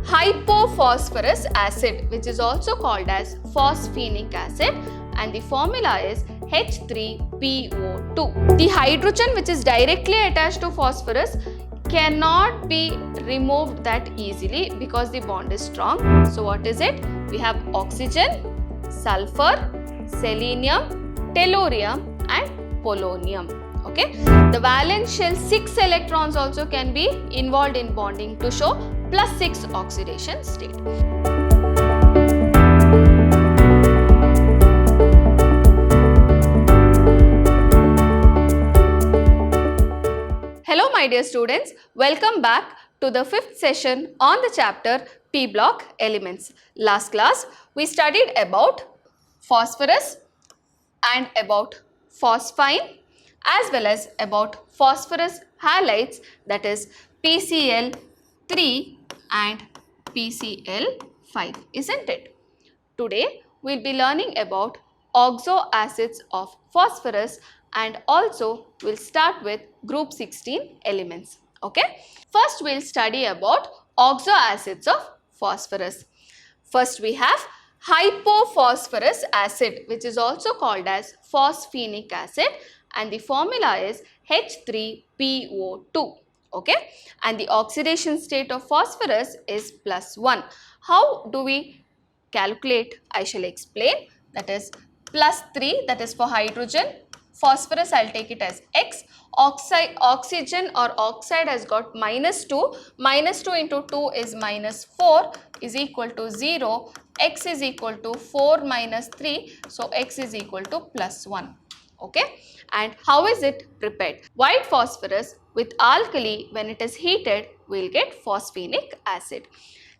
hypophosphorus acid, which is also called as phosphenic acid, and the formula is H3PO2. The hydrogen which is directly attached to phosphorus cannot be removed that easily because the bond is strong. So what is it? We have oxygen, sulfur, selenium, tellurium and polonium. Okay. The valence shell 6 electrons also can be involved in bonding to show +6 oxidation state. Hello my dear students, welcome back to the 5th session on the chapter P block elements. Last class we studied about phosphorus and about phosphine as well as about phosphorus halides, that is PCl3 and PCl5, isn't it? Today we will be learning about oxo acids of phosphorus and also we will start with group 16 elements. Okay. First we will study about oxo acids of phosphorus. First we have hypophosphorus acid, which is also called as phosphenic acid, and the formula is H3PO2. Okay, and the oxidation state of phosphorus is +1. How do we calculate? I shall explain. That is +3, that is for hydrogen. Phosphorus, I will take it as X. Oxygen or oxide has got -2. -2 into 2 is -4 is equal to 0. X is equal to 4 minus 3. So X is equal to +1. Okay. And how is it prepared? White phosphorus with alkali, when it is heated, we will get phosphenic acid.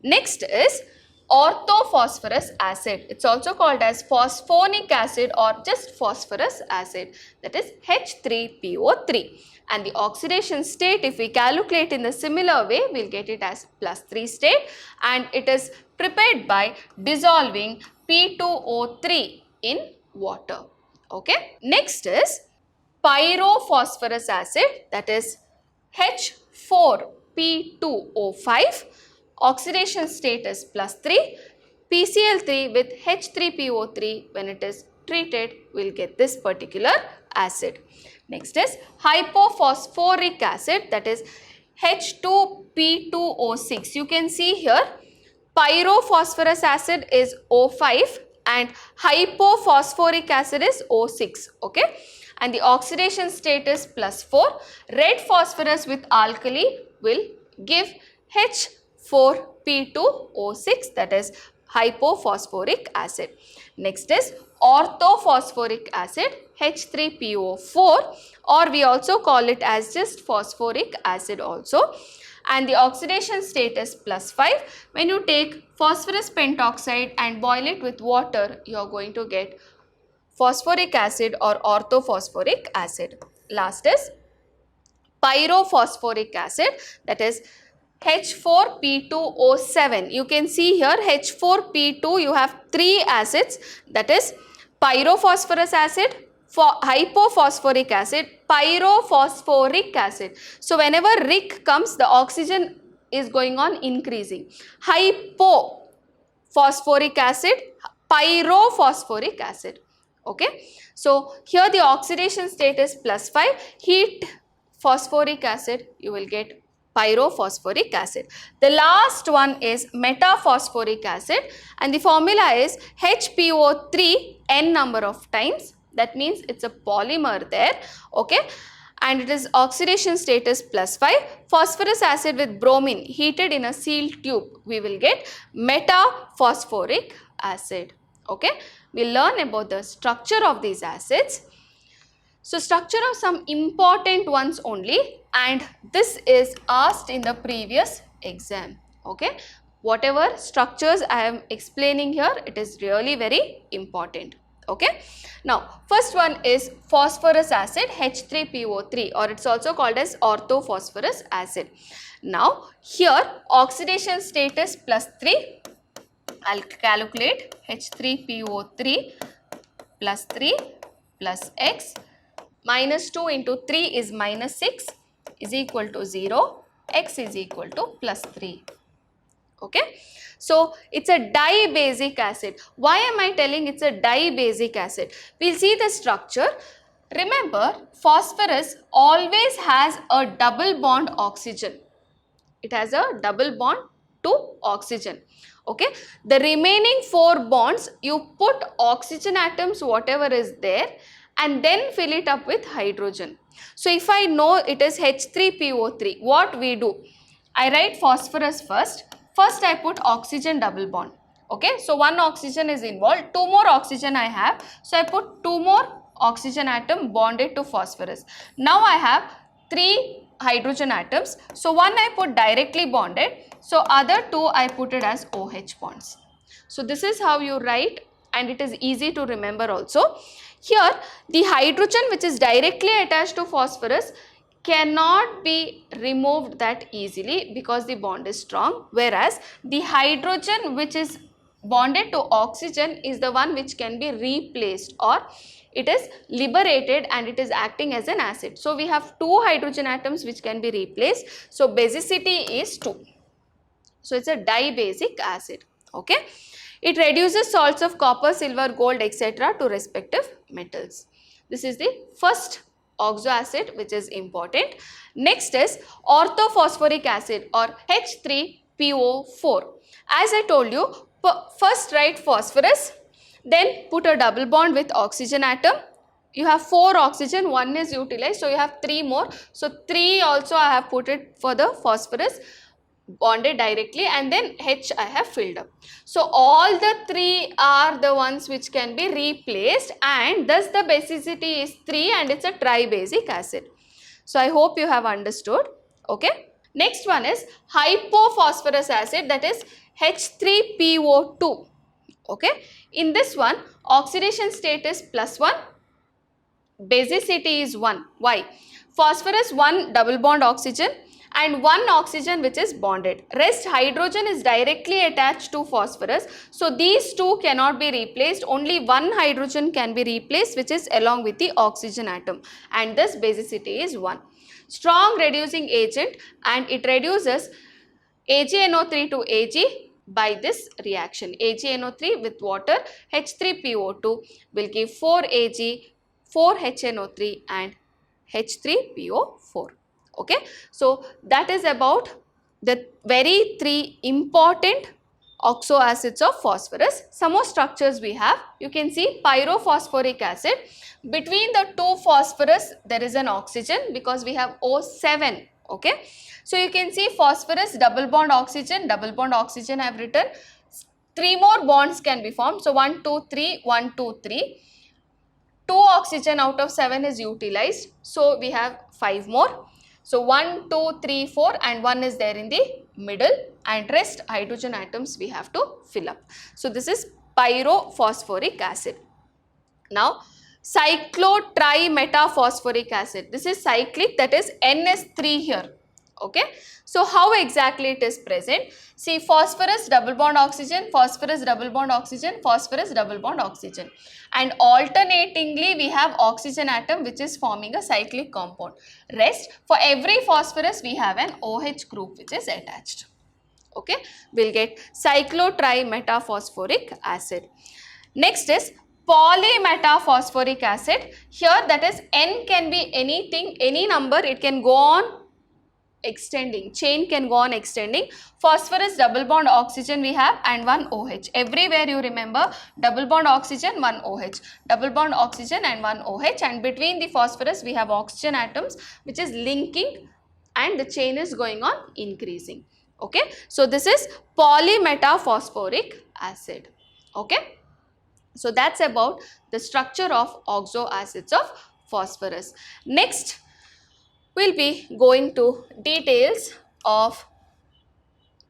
Next is orthophosphorus acid. It's also called as phosphonic acid or just phosphorus acid, that is H3PO3. And the oxidation state, if we calculate in the similar way, we'll get it as +3 state, and it is prepared by dissolving P2O3 in water. Okay. Next is pyrophosphorus acid, that is H4P2O5. Oxidation state is +3. PCl3 with H3PO3, when it is treated, we will get this particular acid. Next is hypophosphoric acid, that is H2P2O6. You can see here pyrophosphorus acid is O5 and hypophosphoric acid is O6. Okay, and the oxidation state is +4. Red phosphorus with alkali will give H4P2O6, that is hypophosphoric acid. Next is orthophosphoric acid, H3PO4, or we also call it as just phosphoric acid also. And the oxidation state is +5. When you take phosphorus pentoxide and boil it with water, you are going to get phosphoric acid or orthophosphoric acid. Last is pyrophosphoric acid, that is H4P2O7. You can see here H4P2, you have 3 acids, that is pyrophosphorus acid, hypophosphoric acid, pyrophosphoric acid. So whenever Ric comes, the oxygen is going on increasing. Hypophosphoric acid, pyrophosphoric acid. Okay. So here the oxidation state is +5. Heat phosphoric acid, you will get pyrophosphoric acid. The last one is metaphosphoric acid, and the formula is HPO3 n number of times. That means it's a polymer there. Okay, and it is oxidation status +5. Phosphorus acid with bromine heated in a sealed tube, we will get metaphosphoric acid. Okay, we'll learn about the structure of these acids. So structure of some important ones only, and this is asked in the previous exam. Okay, whatever structures I am explaining here, it is really very important. Okay, now first one is phosphorus acid, H3PO3, or it's also called as orthophosphorus acid. Now here oxidation status +3, I'll calculate H3PO3 +3 plus X, -2 into 3 is -6 is equal to 0, X is equal to +3. Okay, so it's a dibasic acid. Why am I telling it's a dibasic acid? We'll see the structure. Remember, phosphorus always has a double bond oxygen. It has a double bond to oxygen. Okay, the remaining 4 bonds, you put oxygen atoms whatever is there and then fill it up with hydrogen. So if I know it is H3PO3, what we do? I write phosphorus first. First I put oxygen double bond. Okay, so 1 oxygen is involved, 2 more oxygen I have. So I put 2 more oxygen atom bonded to phosphorus. Now I have 3 hydrogen atoms. So 1 I put directly bonded. So other 2 I put it as OH bonds. So this is how you write, and it is easy to remember also. Here the hydrogen which is directly attached to phosphorus cannot be removed that easily because the bond is strong, whereas the hydrogen which is bonded to oxygen is the one which can be replaced, or it is liberated and it is acting as an acid. So we have 2 hydrogen atoms which can be replaced. So basicity is 2. So it's a dibasic acid. Okay. It reduces salts of copper, silver, gold, etc. to respective metals. This is the first oxo acid which is important. Next is orthophosphoric acid or H3PO4. As I told you, first write phosphorus, then put a double bond with oxygen atom. You have 4 oxygen, 1 is utilized, so you have 3 more. So 3 also I have put it for the phosphorus bonded directly, and then H I have filled up. So all the 3 are the ones which can be replaced, and thus the basicity is 3 and it's a tribasic acid. So I hope you have understood. Okay. Next one is hypophosphorus acid, that is H3PO2. Okay. In this one, oxidation state is +1, basicity is 1. Why? Phosphorus 1 double bond oxygen and 1 oxygen which is bonded. Rest hydrogen is directly attached to phosphorus. So these 2 cannot be replaced. Only 1 hydrogen can be replaced, which is along with the oxygen atom, and thus basicity is 1. Strong reducing agent, and it reduces AgNO3 to Ag by this reaction. AgNO3 with water, H3PO2 will give 4Ag, 4HNO3 and H3PO4. Okay, so that is about the very 3 important oxo acids of phosphorus. Some more structures we have. You can see pyrophosphoric acid. Between the 2 phosphorus there is an oxygen because we have O7. Okay, so you can see phosphorus double bond oxygen I have written. 3 more bonds can be formed. So 1, 2, 3, 1, 2, 3. 2 oxygen out of 7 is utilized. So we have 5 more. So 1, 2, 3, 4 and 1 is there in the middle, and rest hydrogen atoms we have to fill up. So this is pyrophosphoric acid. Now cyclotrimetaphosphoric acid. This is cyclic, that is NS3 here. Okay. So how exactly it is present? See, phosphorus double bond oxygen, phosphorus double bond oxygen, phosphorus double bond oxygen, and alternatingly we have oxygen atom which is forming a cyclic compound. Rest, for every phosphorus we have an OH group which is attached. Okay, we'll get cyclotrimetaphosphoric acid. Next is polymetaphosphoric acid. Here that is N can be anything, any number, it can go on extending, chain can go on extending. Phosphorus double bond oxygen we have and 1 OH. Everywhere you remember double bond oxygen, 1 OH, double bond oxygen and 1 OH, and between the phosphorus we have oxygen atoms which is linking and the chain is going on increasing. Okay, so this is polymetaphosphoric acid. Okay, so that's about the structure of oxo acids of phosphorus. Next, we'll be going to details of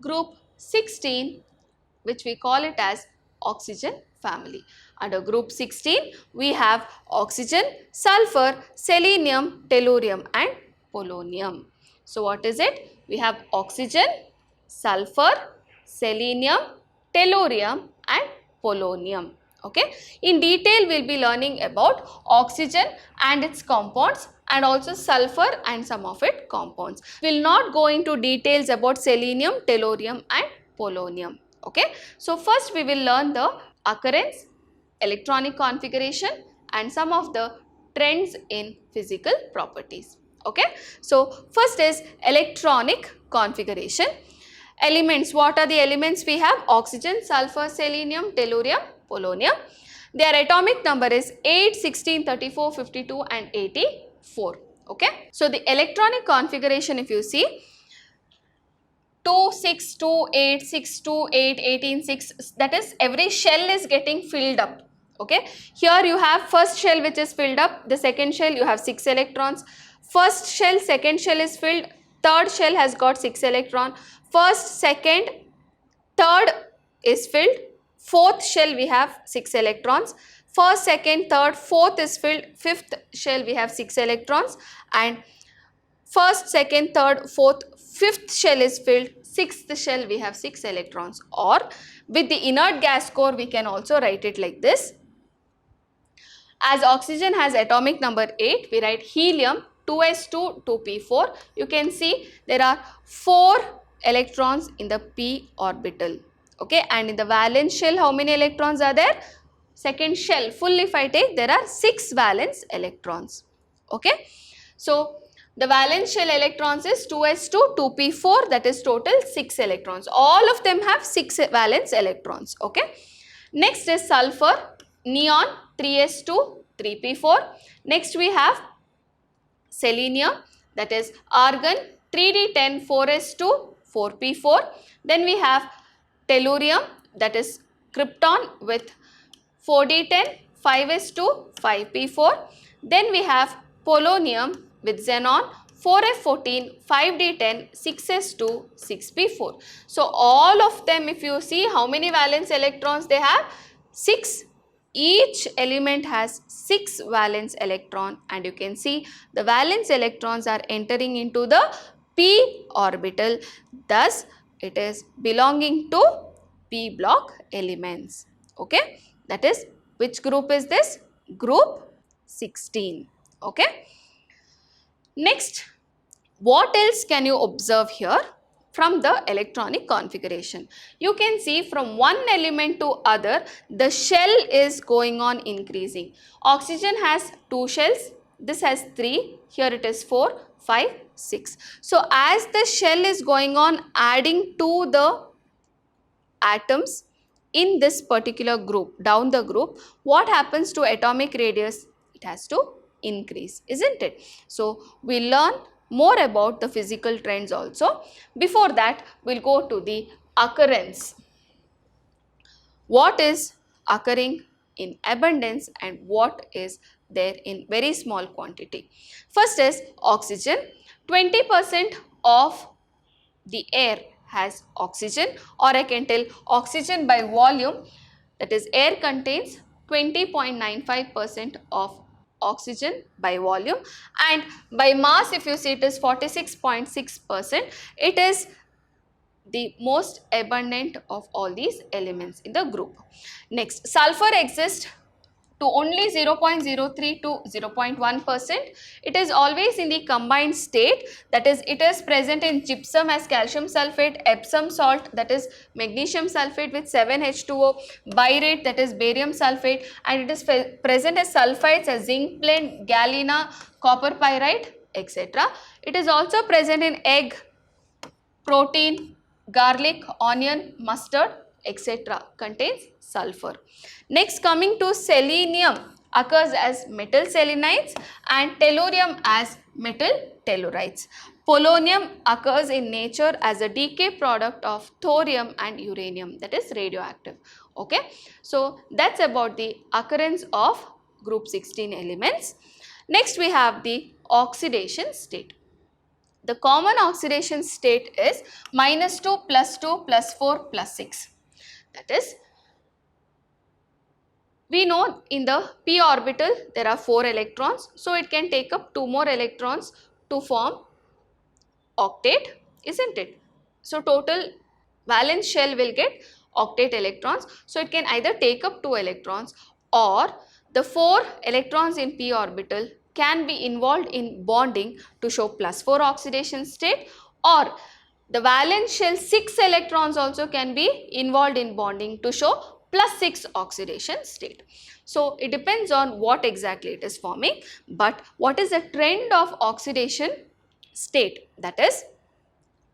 group 16, which we call it as oxygen family. Under group 16, we have oxygen, sulfur, selenium, tellurium and polonium. So what is it? We have oxygen, sulfur, selenium, tellurium and polonium. Okay. In detail, we'll be learning about oxygen and its compounds, and also sulfur and some of its compounds. We'll not go into details about selenium, tellurium and polonium. Okay, so first we will learn the occurrence, electronic configuration and some of the trends in physical properties. Okay, so first is electronic configuration. Elements, what are the elements we have? Oxygen, sulfur, selenium, tellurium, polonium. Their atomic number is 8, 16, 34, 52 and 84. Okay, so the electronic configuration, if you see, 2, 6, 2, 8, 6, 2, 8, 18, 6, that is every shell is getting filled up. Okay, here you have first shell which is filled up, the second shell you have 6 electrons, first shell, second shell is filled, third shell has got 6 electron, first, second, third is filled, fourth shell we have 6 electrons, first, second, third, fourth is filled, fifth shell we have 6 electrons and first, second, third, fourth, fifth shell is filled, sixth shell we have 6 electrons, or with the inert gas core we can also write it like this. As oxygen has atomic number 8, we write helium 2s2 2p4. You can see there are 4 electrons in the p orbital. Okay, and in the valence shell how many electrons are there? Second shell full if I take, there are 6 valence electrons. Okay, so the valence shell electrons is 2s2 2p4, that is total 6 electrons. All of them have 6 valence electrons. Okay, next is sulfur, neon 3s2 3p4. Next we have selenium, that is argon 3d10 4s2 4p4. Then we have tellurium, that is krypton with 4d10 5s2 5p4. Then we have polonium with xenon 4f14 5d10 6s2 6p4. So all of them, if you see how many valence electrons they have, 6. Each element has 6 valence electron and you can see the valence electrons are entering into the p orbital, thus it is belonging to p block elements. Okay, that is, which group is this? Group 16. Okay, next, what else can you observe here? From the electronic configuration, you can see from one element to other the shell is going on increasing. Oxygen has 2 shells, this has 3, here it is 4, 5, 6. So as the shell is going on adding to the atoms in this particular group, down the group, what happens to atomic radius? It has to increase, isn't it? So we learn more about the physical trends also. Before that, we'll go to the occurrence. What is occurring in abundance and what is there in very small quantity? First is oxygen. 20% of the air has oxygen, or I can tell oxygen by volume, that is air contains 20.95% of oxygen by volume, and by mass if you see it is 46.6%. It is the most abundant of all these elements in the group. Next, sulfur exists to only 0.03 to 0.1%. It is always in the combined state, that is it is present in gypsum as calcium sulfate, Epsom salt, that is magnesium sulfate with 7H2O, byrate, that is barium sulfate, and it is present as sulfides as zinc blende, galena, copper pyrite, etc. It is also present in egg, protein, garlic, onion, mustard, etc. contains sulfur. Next, coming to selenium, occurs as metal selenides and tellurium as metal tellurides. Polonium occurs in nature as a decay product of thorium and uranium, that is radioactive. Okay, so that's about the occurrence of group 16 elements. Next, we have the oxidation state. The common oxidation state is -2 +2 +4 +6. That is, we know in the p orbital there are 4 electrons, so it can take up 2 more electrons to form octet, isn't it? So total valence shell will get octet electrons, so it can either take up 2 electrons, or the 4 electrons in p orbital can be involved in bonding to show +4 oxidation state, or The valence shell 6 electrons also can be involved in bonding to show +6 oxidation state. So it depends on what exactly it is forming, but what is the trend of oxidation state? That is,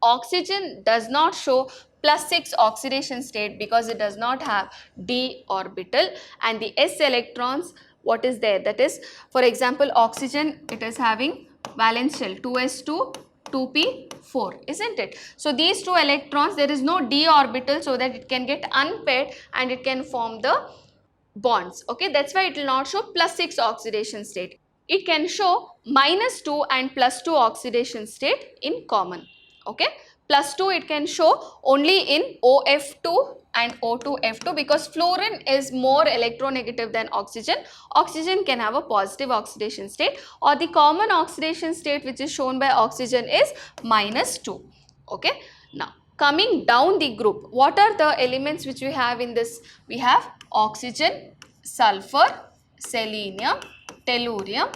oxygen does not show +6 oxidation state because it does not have d orbital, and the s electrons, what is there? That is, for example, oxygen, it is having valence shell 2s2 2p4, isn't it? So these two electrons, there is no d orbital, so that it can get unpaired and it can form the bonds. Okay, that's why it will not show +6 oxidation state. It can show -2 and +2 oxidation state in common. Okay, +2 it can show only in OF2 and O2F2 because fluorine is more electronegative than oxygen. Oxygen can have a positive oxidation state, or the common oxidation state which is shown by oxygen is -2. Okay, now coming down the group, what are the elements which we have in this? We have oxygen, sulfur, selenium, tellurium,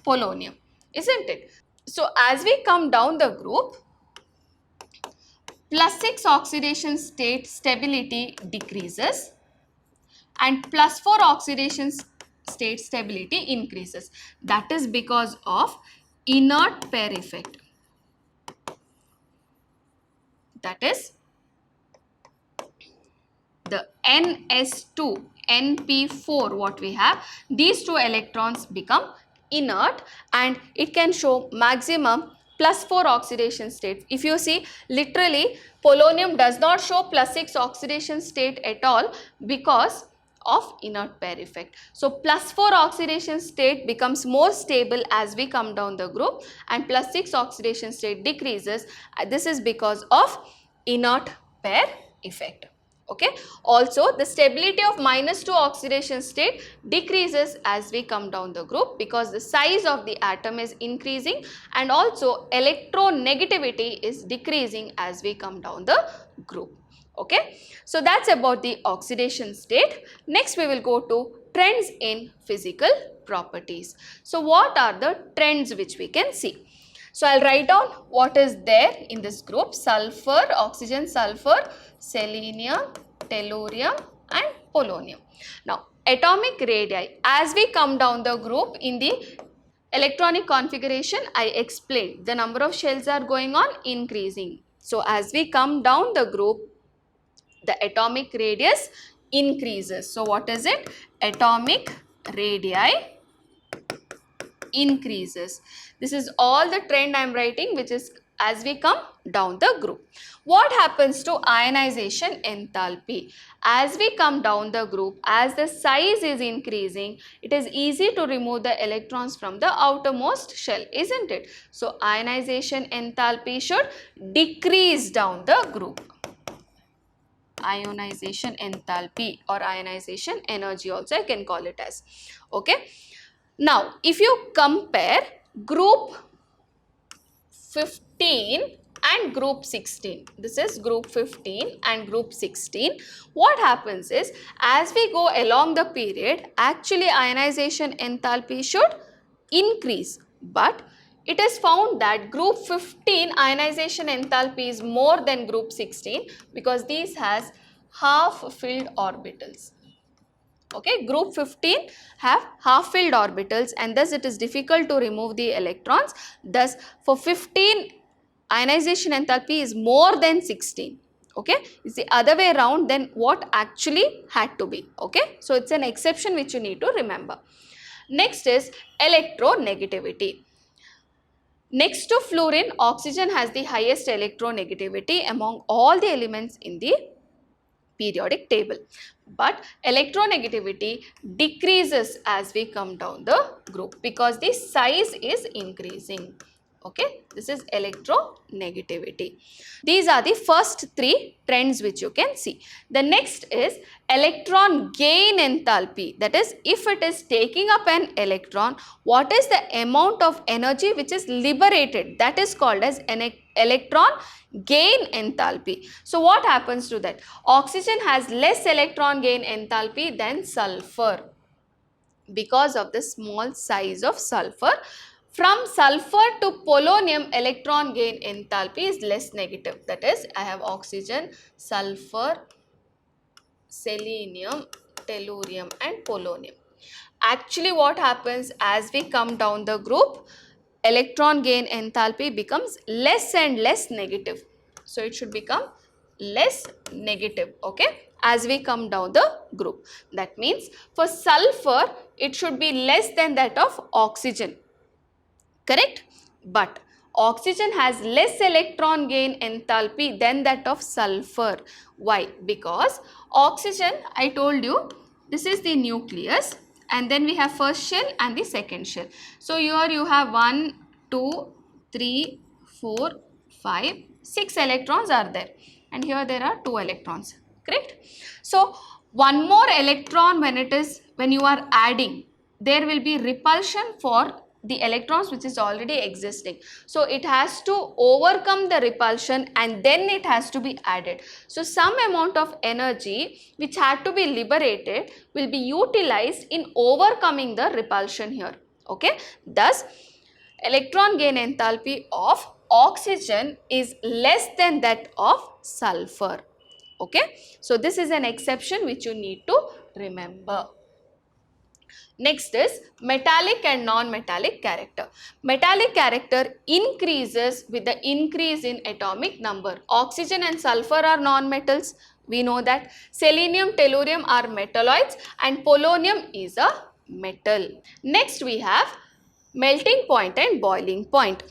polonium, isn't it? So as we come down the group, +6 oxidation state stability decreases and +4 oxidation state stability increases. That is because of inert pair effect. That is, the NS2, NP4 what we have, these two electrons become inert and it can show maximum +4 oxidation state. If you see, literally polonium does not show +6 oxidation state at all because of inert pair effect. So +4 oxidation state becomes more stable as we come down the group, and +6 oxidation state decreases. This is because of inert pair effect. Okay. Also, the stability of -2 oxidation state decreases as we come down the group because the size of the atom is increasing, and also electronegativity is decreasing as we come down the group. Okay. So that's about the oxidation state. Next we will go to trends in physical properties. So what are the trends which we can see? So I'll write down what is there in this group: sulfur, oxygen, sulfur, selenium, tellurium and polonium. Now atomic radii, as we come down the group in the electronic configuration, I explained the number of shells are going on increasing. So as we come down the group, the atomic radius increases. So what is it? Atomic radii increases. This is all the trend I am writing, which is as we come down the group. What happens to ionization enthalpy? As we come down the group, as the size is increasing, it is easy to remove the electrons from the outermost shell, isn't it? So ionization enthalpy should decrease down the group. Ionization enthalpy or ionization energy also I can call it as. Okay. Now, if you compare group 15 and group 16, this is group 15 and group 16, what happens is, as we go along the period, actually ionization enthalpy should increase, but it is found that group 15 ionization enthalpy is more than group 16 because these has half filled orbitals. Okay, group 15 have half filled orbitals and thus it is difficult to remove the electrons. Thus for 15 ionization enthalpy is more than 16. Okay, it's the other way around than what actually had to be. Okay, so it's an exception which you need to remember. Next is electronegativity. Next to fluorine, oxygen has the highest electronegativity among all the elements in the periodic table, but electronegativity decreases as we come down the group because the size is increasing. Okay, this is electronegativity. These are the first three trends which you can see. The next is electron gain enthalpy. That is, if it is taking up an electron, what is the amount of energy which is liberated? That is called as an electron gain enthalpy. So what happens to that? Oxygen has less electron gain enthalpy than sulfur because of the small size of sulfur. From sulfur to polonium, electron gain enthalpy is less negative. That is, I have oxygen, sulfur, selenium, tellurium and polonium. Actually what happens as we come down the group, electron gain enthalpy becomes less and less negative. So it should become less negative, okay, as we come down the group. That means for sulfur it should be less than that of oxygen, correct? But oxygen has less electron gain enthalpy than that of sulfur. Why? Because oxygen, I told you, this is the nucleus and then we have first shell and the second shell. So here you have 1, 2, 3, 4, 5, 6 electrons are there and here there are 2 electrons, correct? So one more electron when you are adding, there will be repulsion for the electrons which is already existing. So it has to overcome the repulsion and then it has to be added. So some amount of energy which had to be liberated will be utilized in overcoming the repulsion here, okay. Thus electron gain enthalpy of oxygen is less than that of sulfur, okay. So this is an exception which you need to remember. Next is metallic and non-metallic character. Metallic character increases with the increase in atomic number. Oxygen and sulfur are non-metals. We know that. Selenium, tellurium are metalloids and polonium is a metal. Next we have melting point and boiling point.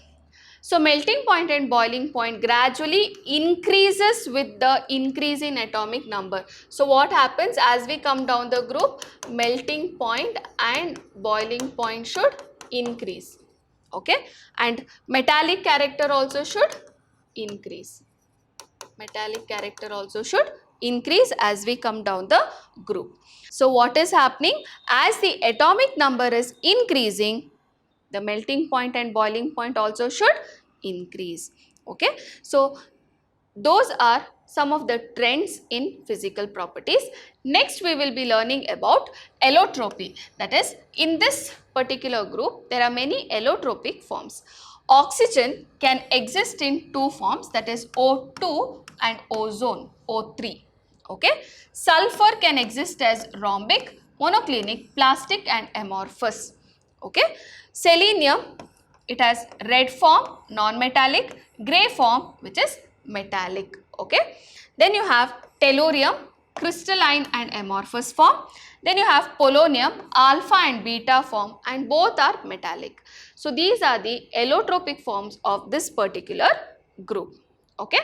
So melting point and boiling point gradually increases with the increase in atomic number. So what happens as we come down the group, melting point and boiling point should increase, okay, and metallic character also should increase. Metallic character also should increase as we come down the group. So what is happening, as the atomic number is increasing, the melting point and boiling point also should increase, okay. So those are some of the trends in physical properties. Next we will be learning about allotropy. That is, in this particular group there are many allotropic forms. Oxygen can exist in two forms, that is O2 and ozone, O3, okay. Sulfur can exist as rhombic, monoclinic, plastic and amorphous, okay. Selenium, it has red form, non-metallic, grey form which is metallic, okay. Then you have tellurium, crystalline and amorphous form. Then you have polonium, alpha and beta form, and both are metallic. So these are the allotropic forms of this particular group, okay.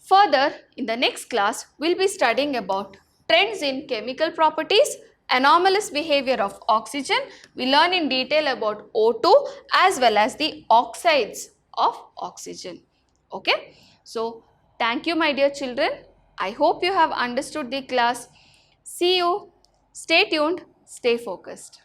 Further, in the next class, we will be studying about trends in chemical properties, anomalous behavior of oxygen. We learn in detail about O2 as well as the oxides of oxygen, okay. So thank you my dear children. I hope you have understood the class. See you. Stay tuned. Stay focused.